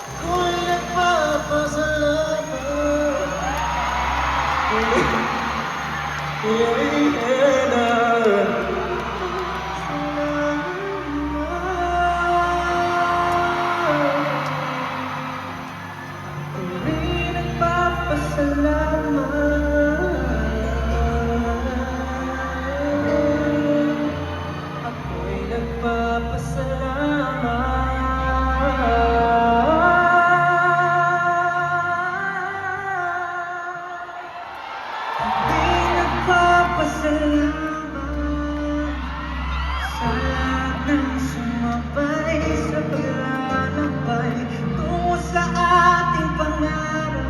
Ako'y nagpapasalamat. Ako'y nagpapasalamat. Ako'y nagpapasalamat. Ako'y nagpapasalamat sa lahat ng sumabay sa paglalakbay tungo sa ating pangarap.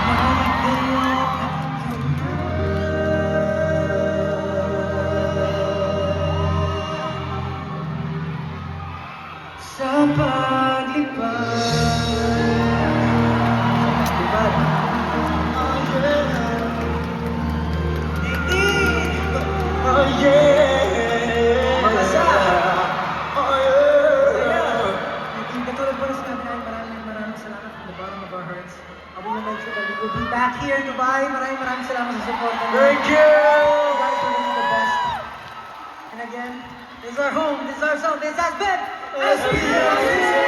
Maligaya at sa paglipad. Oh yeah. Oh yeah. Magasa. Oh yeah. Katulad po na sinabi namin, maraming salamat from the bottom of our hearts. We will make sure that we will be back here in Dubai. Maraming salamat sa support. Thank you! You guys are really the best. And again, this is our home, this is our song, this has been SPM!